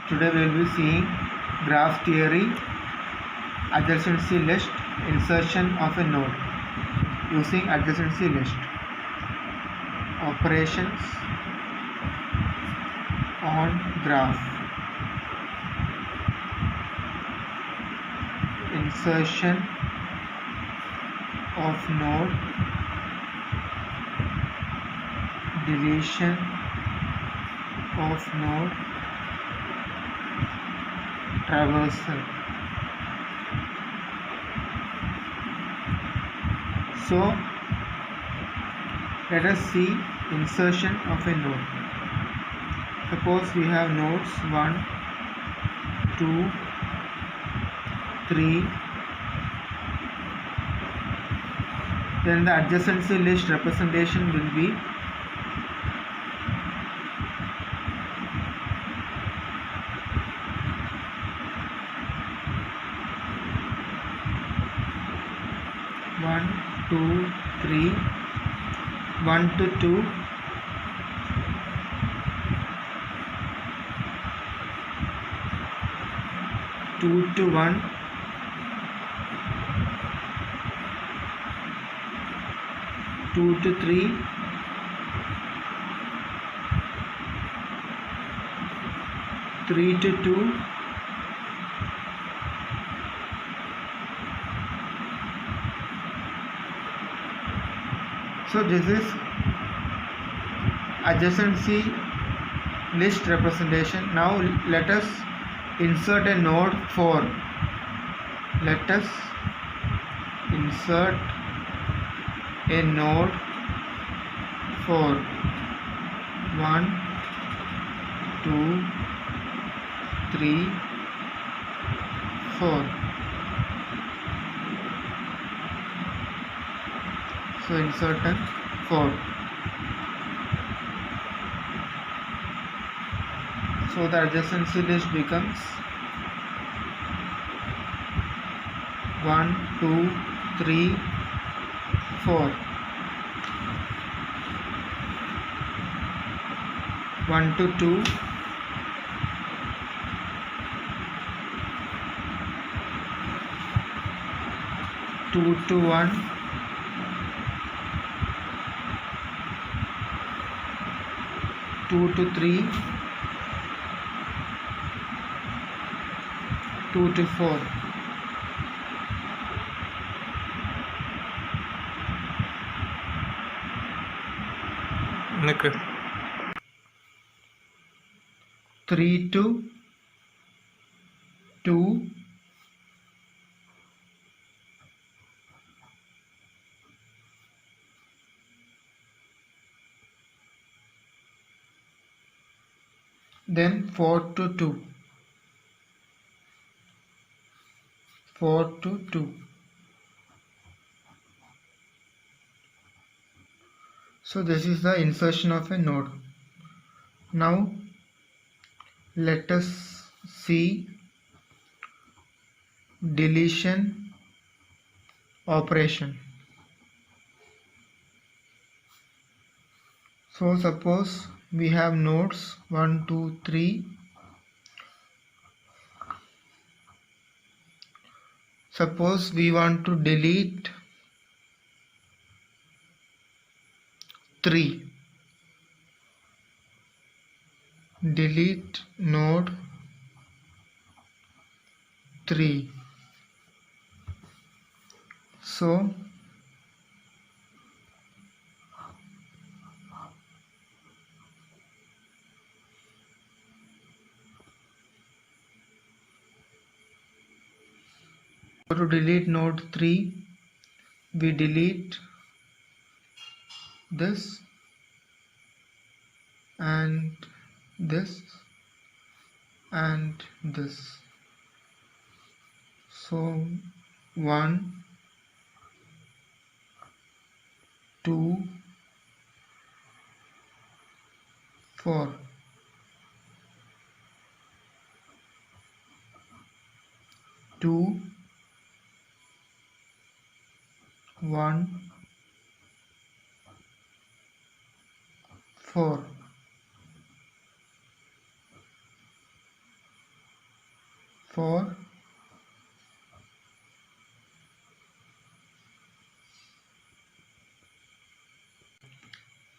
Today we will be seeing graph theory, adjacency list, insertion of a node using adjacency list, operations on graph, insertion of node, deletion of node, traversal. So let us see insertion of a node. Suppose we have nodes 1, 2, 3. Then the adjacency list representation will be one, two, three, 1 to 2, 2 to 1, 2 to 3, 3 to 2, 'So this is adjacency list representation. Now let us insert a node 4. Let us insert a node 4. 1, 2, 3, 4. So insert a 4. So the adjacency list becomes 1, 2, 3, 4. 1 to 2, 2 to 1, 2 to 3, 2 to 4. Nick. 3 to 2, 4 to 2, 4 to 2. So this is the insertion of a node. Now let us see deletion operation. So suppose we have nodes 1, 2, 3. Suppose we want to delete 3. Delete node 3. So to delete node 3, we delete this and this and this. So 1, 2, 4. 2, 1, 4. 4.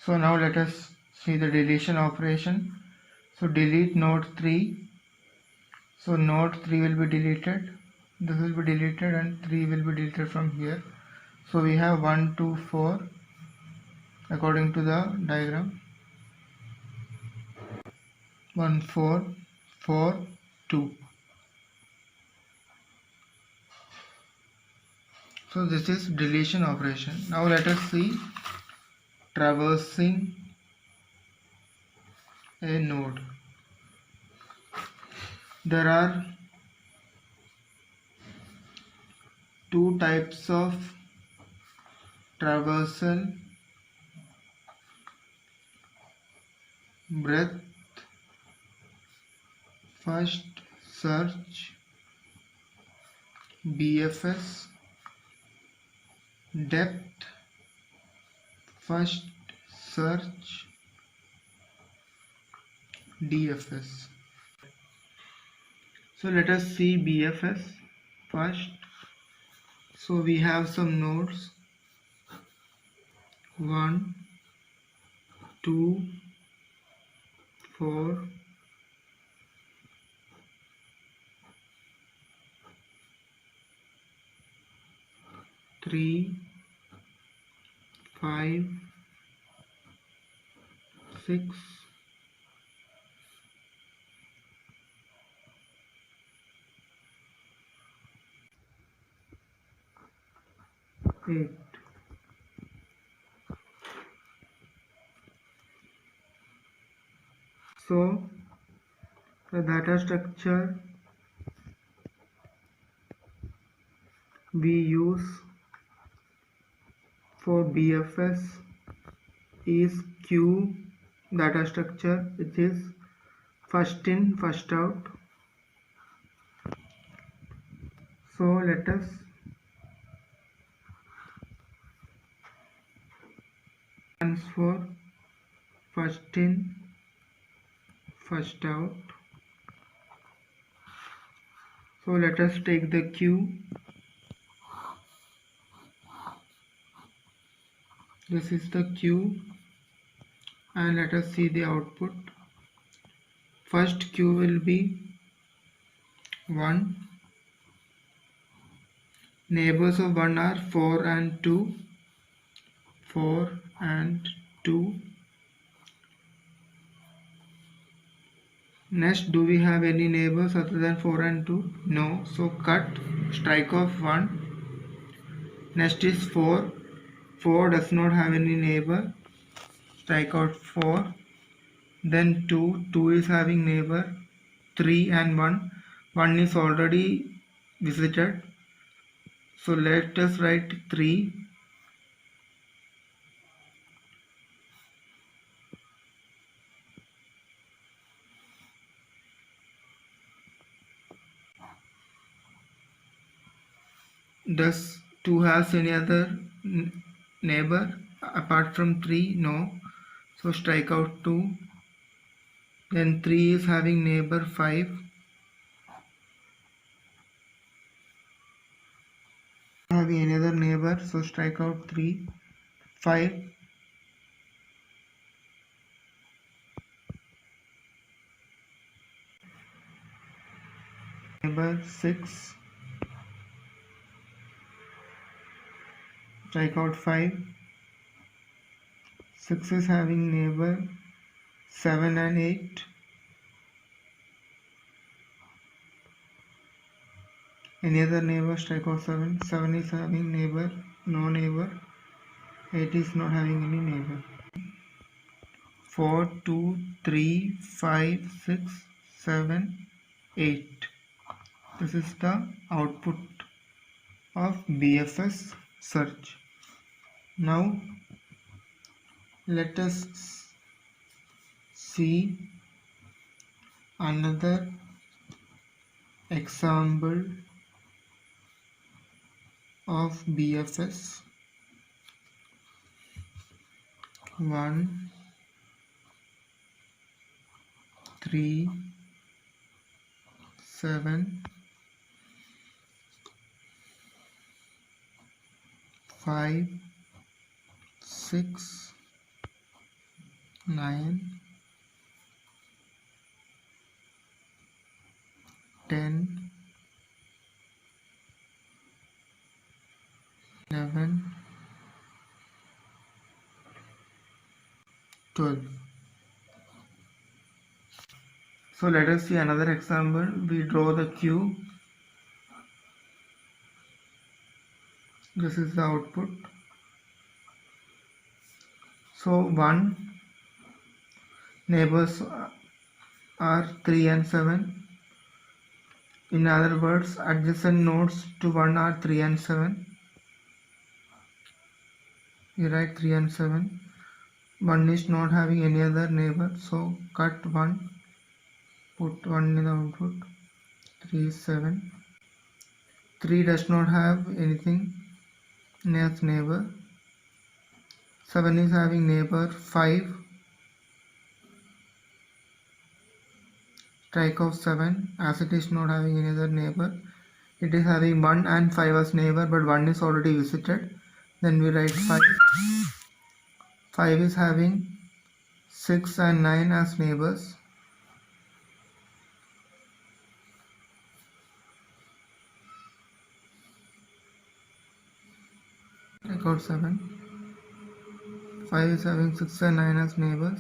So now let us see the deletion operation. So delete node 3. So node 3 will be deleted. This will be deleted and 3 will be deleted from here. So we have 1, 2, 4 according to the diagram. 1, 4, 4, 2. So this is deletion operation. Now let us see traversing a node. There are two types of traversal: breadth first search, BFS; depth first search, DFS. So let us see BFS first. So we have some nodes: 1, 2, 4, 3, 5, 6, 8. So the data structure we use for BFS is queue data structure, which is first in first out. So let us transfer first in first out. So let us take the queue. This is the queue and let us see the output. First queue will be 1. Neighbors of 1 are 4 and 2. 4 and 2. Next, do we have any neighbors other than 4 and 2? No. So cut, strike off 1. Next is 4. 4 does not have any neighbor. Strike out 4. Then 2. 2 is having neighbor. 3 and 1. 1 is already visited. So let us write 3. Does 2 has any other neighbor apart from 3? No. So strike out 2. Then 3 is having neighbor 5. Having another neighbor, so strike out 3. 5. Neighbor 6. Strike out 5. 6 is having neighbor 7 and 8. Any other neighbor, strike out 7. 7 is having neighbor, no neighbor. 8 is not having any neighbor. 4, 2, 3, 5, 6, 7, 8. This is the output of BFS search. Now let us see another example of BFS. 1, 3, 7, 5 6 9 10 11 12. So let us see another example. We draw the cube. This is the output. So 1 neighbors are 3 and 7. In other words, adjacent nodes to 1 are 3 and 7. We write 3 and 7. 1 is not having any other neighbor, so cut 1, put 1 in the output. 3 is 7. 3 does not have anything as neighbor. 7 is having neighbor 5. Strike off 7 as it is not having any other neighbor. It is having 1 and 5 as neighbor, but 1 is already visited. Then we write 5. 5 is having 6 and 9 as neighbors. Take out 7. 5 is having 6 and 9 as neighbors.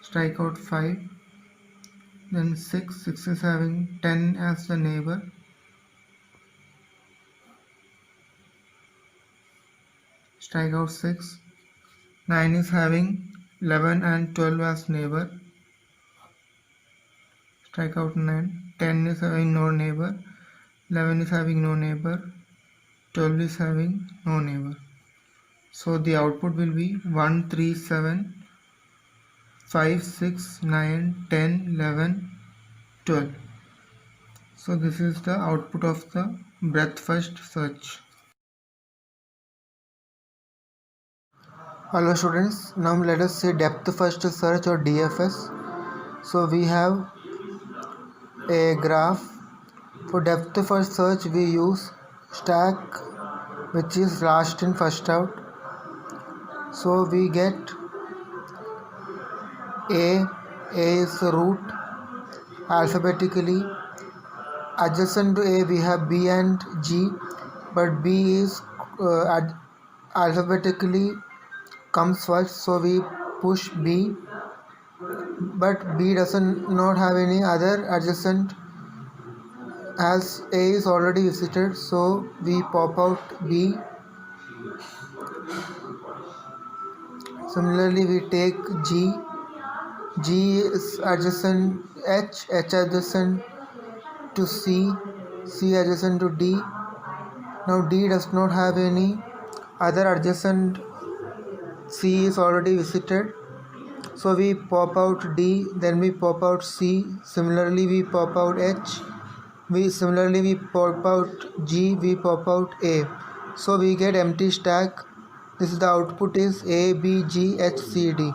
Strike out 5. Then 6 is having 10 as the neighbor. Strike out 6. 9 is having 11 and 12 as neighbor. Strike out 9. 10 is having no neighbor. 11 is having no neighbor. 12 is having no neighbor. So the output will be 1, 3, 7, 5, 6, 9, 10, 11, 12. So this is the output of the breadth first search. Hello students, now let us see depth first search or DFS. So we have a graph. For depth first search we use stack, which is last in first out. So we get A is the root alphabetically. Adjacent to A we have B and G, but B is alphabetically comes first, so we push B, but B doesn't not have any other adjacent as A is already visited, so we pop out B. Similarly we take G. G is adjacent H adjacent to C, C adjacent to D. Now D does not have any other adjacent, C is already visited, so we pop out D, then we pop out C. Similarly we pop out H. Similarly we pop out G, we pop out A. So we get empty stack. This is the output is A, B, G, H, C, D.